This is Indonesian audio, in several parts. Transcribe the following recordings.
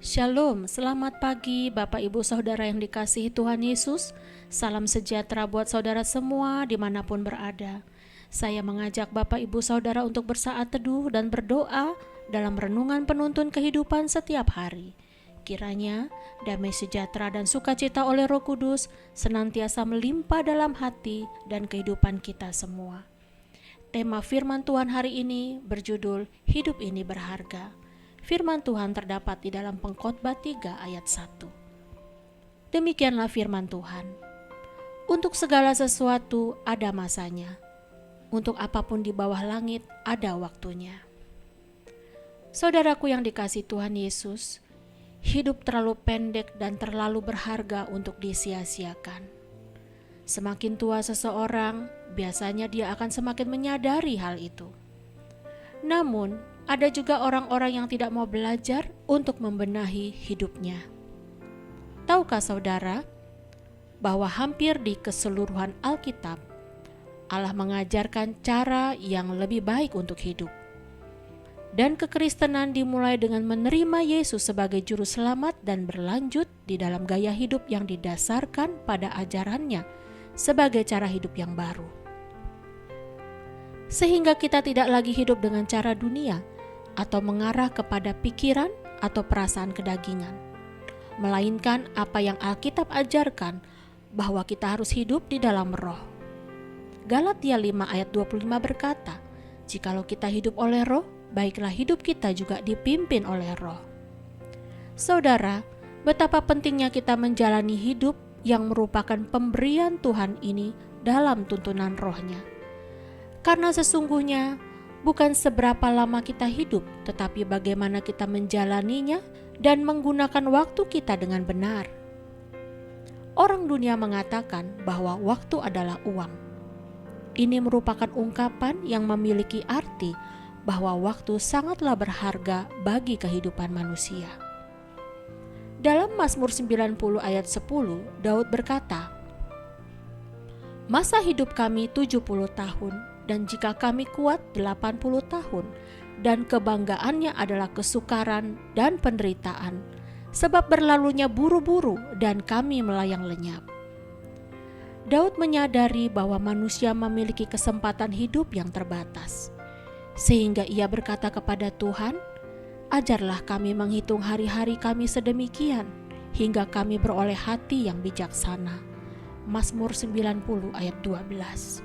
Shalom, selamat pagi Bapak Ibu Saudara yang dikasihi Tuhan Yesus. Salam sejahtera buat saudara semua dimanapun berada. Saya mengajak Bapak Ibu Saudara untuk bersaat teduh dan berdoa dalam renungan penuntun kehidupan setiap hari. Kiranya damai sejahtera dan sukacita oleh Roh Kudus senantiasa melimpah dalam hati dan kehidupan kita semua. Tema firman Tuhan hari ini berjudul Hidup Ini Berharga. Firman Tuhan terdapat di dalam Pengkhotbah 3 ayat 1. Demikianlah firman Tuhan. Untuk segala sesuatu ada masanya. Untuk apapun di bawah langit ada waktunya. Saudaraku yang dikasihi Tuhan Yesus, hidup terlalu pendek dan terlalu berharga untuk disia-siakan. Semakin tua seseorang, biasanya dia akan semakin menyadari hal itu. Namun, ada juga orang-orang yang tidak mau belajar untuk membenahi hidupnya. Tahukah saudara bahwa hampir di keseluruhan Alkitab, Allah mengajarkan cara yang lebih baik untuk hidup. Dan kekristenan dimulai dengan menerima Yesus sebagai juru selamat dan berlanjut di dalam gaya hidup yang didasarkan pada ajarannya sebagai cara hidup yang baru. Sehingga kita tidak lagi hidup dengan cara dunia atau mengarah kepada pikiran atau perasaan kedagingan, melainkan apa yang Alkitab ajarkan bahwa kita harus hidup di dalam roh. Galatia 5 ayat 25 berkata, "Jikalau kita hidup oleh roh, baiklah hidup kita juga dipimpin oleh roh." Saudara, betapa pentingnya kita menjalani hidup yang merupakan pemberian Tuhan ini dalam tuntunan rohnya. Karena sesungguhnya bukan seberapa lama kita hidup, tetapi bagaimana kita menjalaninya dan menggunakan waktu kita dengan benar. Orang dunia mengatakan bahwa waktu adalah uang. Ini merupakan ungkapan yang memiliki arti bahwa waktu sangatlah berharga bagi kehidupan manusia. Dalam Mazmur 90 ayat 10, Daud berkata, "Masa hidup kami 70 tahun, dan jika kami kuat 80 tahun, dan kebanggaannya adalah kesukaran dan penderitaan, sebab berlalunya buru-buru dan kami melayang lenyap." Daud menyadari bahwa manusia memiliki kesempatan hidup yang terbatas, sehingga ia berkata kepada Tuhan, "Ajarlah kami menghitung hari-hari kami sedemikian, hingga kami beroleh hati yang bijaksana." Mazmur 90 ayat 12.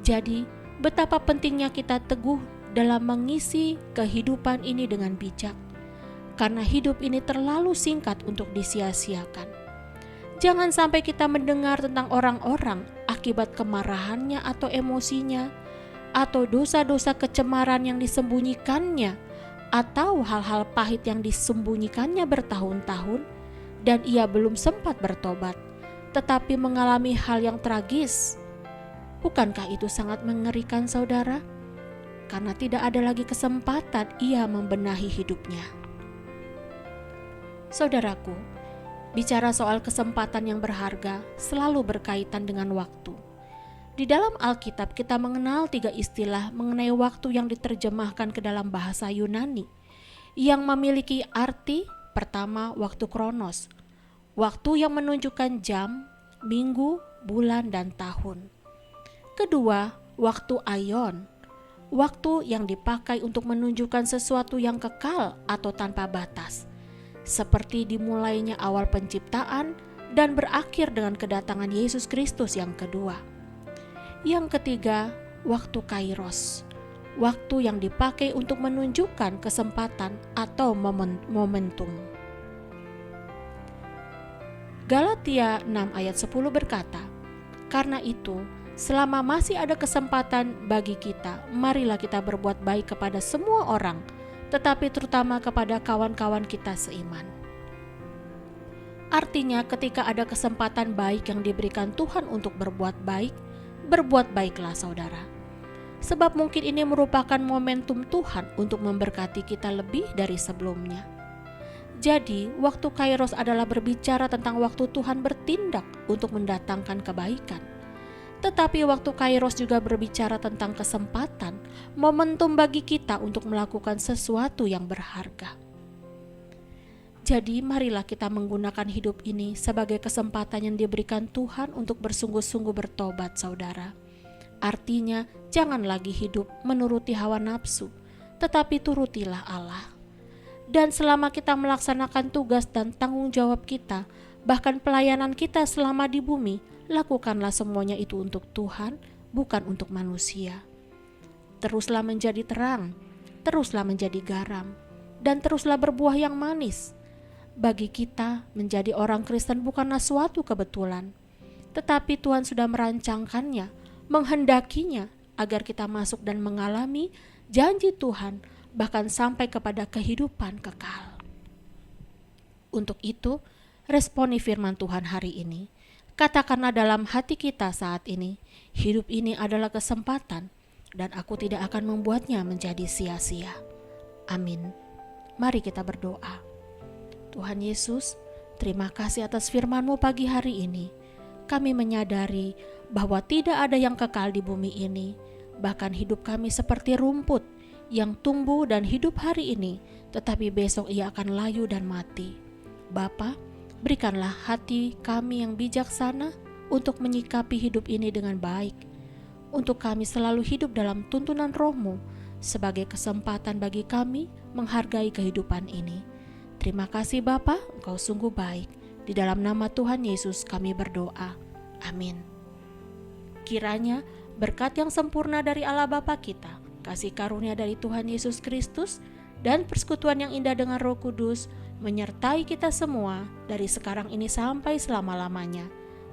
Jadi, betapa pentingnya kita teguh dalam mengisi kehidupan ini dengan bijak, karena hidup ini terlalu singkat untuk disia-siakan. Jangan sampai kita mendengar tentang orang-orang akibat kemarahannya atau emosinya, atau dosa-dosa kecemaran yang disembunyikannya, atau hal-hal pahit yang disembunyikannya bertahun-tahun, dan ia belum sempat bertobat, tetapi mengalami hal yang tragis. Bukankah itu sangat mengerikan, saudara? Karena tidak ada lagi kesempatan ia membenahi hidupnya. Saudaraku, bicara soal kesempatan yang berharga selalu berkaitan dengan waktu. Di dalam Alkitab kita mengenal 3 istilah mengenai waktu yang diterjemahkan ke dalam bahasa Yunani, yang memiliki arti pertama waktu kronos, waktu yang menunjukkan jam, minggu, bulan, dan tahun. Kedua, waktu aion, waktu yang dipakai untuk menunjukkan sesuatu yang kekal atau tanpa batas, seperti dimulainya awal penciptaan dan berakhir dengan kedatangan Yesus Kristus yang kedua. Yang ketiga, waktu kairos, waktu yang dipakai untuk menunjukkan kesempatan atau momentum. Galatia 6 ayat 10 berkata, "Karena itu, selama masih ada kesempatan bagi kita, marilah kita berbuat baik kepada semua orang, tetapi terutama kepada kawan-kawan kita seiman." Artinya, ketika ada kesempatan baik yang diberikan Tuhan untuk berbuat baik, berbuat baiklah saudara. Sebab mungkin ini merupakan momentum Tuhan untuk memberkati kita lebih dari sebelumnya. Jadi, waktu kairos adalah berbicara tentang waktu Tuhan bertindak untuk mendatangkan kebaikan. Tetapi waktu kairos juga berbicara tentang kesempatan, momentum bagi kita untuk melakukan sesuatu yang berharga. Jadi marilah kita menggunakan hidup ini sebagai kesempatan yang diberikan Tuhan untuk bersungguh-sungguh bertobat, saudara. Artinya, jangan lagi hidup menuruti hawa nafsu, tetapi turutilah Allah. Dan selama kita melaksanakan tugas dan tanggung jawab kita, bahkan pelayanan kita selama di bumi, lakukanlah semuanya itu untuk Tuhan, bukan untuk manusia. Teruslah menjadi terang, teruslah menjadi garam, dan teruslah berbuah yang manis. Bagi kita, menjadi orang Kristen bukanlah suatu kebetulan, tetapi Tuhan sudah merancangkannya, menghendakinya agar kita masuk dan mengalami janji Tuhan, bahkan sampai kepada kehidupan kekal. Untuk itu, responi firman Tuhan hari ini. Katakanlah dalam hati kita saat ini, hidup ini adalah kesempatan dan aku tidak akan membuatnya menjadi sia-sia. Amin. Mari kita berdoa. Tuhan Yesus, terima kasih atas firman-Mu pagi hari ini. Kami menyadari bahwa tidak ada yang kekal di bumi ini, bahkan hidup kami seperti rumput yang tumbuh dan hidup hari ini, tetapi besok ia akan layu dan mati. Bapa, berikanlah hati kami yang bijaksana untuk menyikapi hidup ini dengan baik, untuk kami selalu hidup dalam tuntunan Roh-Mu sebagai kesempatan bagi kami menghargai kehidupan ini. Terima kasih Bapa, Engkau sungguh baik. Di dalam nama Tuhan Yesus kami berdoa. Amin. Kiranya berkat yang sempurna dari Allah Bapa kita, kasih karunia dari Tuhan Yesus Kristus, dan persekutuan yang indah dengan Roh Kudus menyertai kita semua dari sekarang ini sampai selama-lamanya.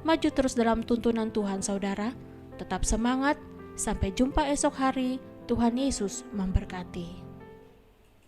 Maju terus dalam tuntunan Tuhan, saudara. Tetap semangat. Sampai jumpa esok hari. Tuhan Yesus memberkati.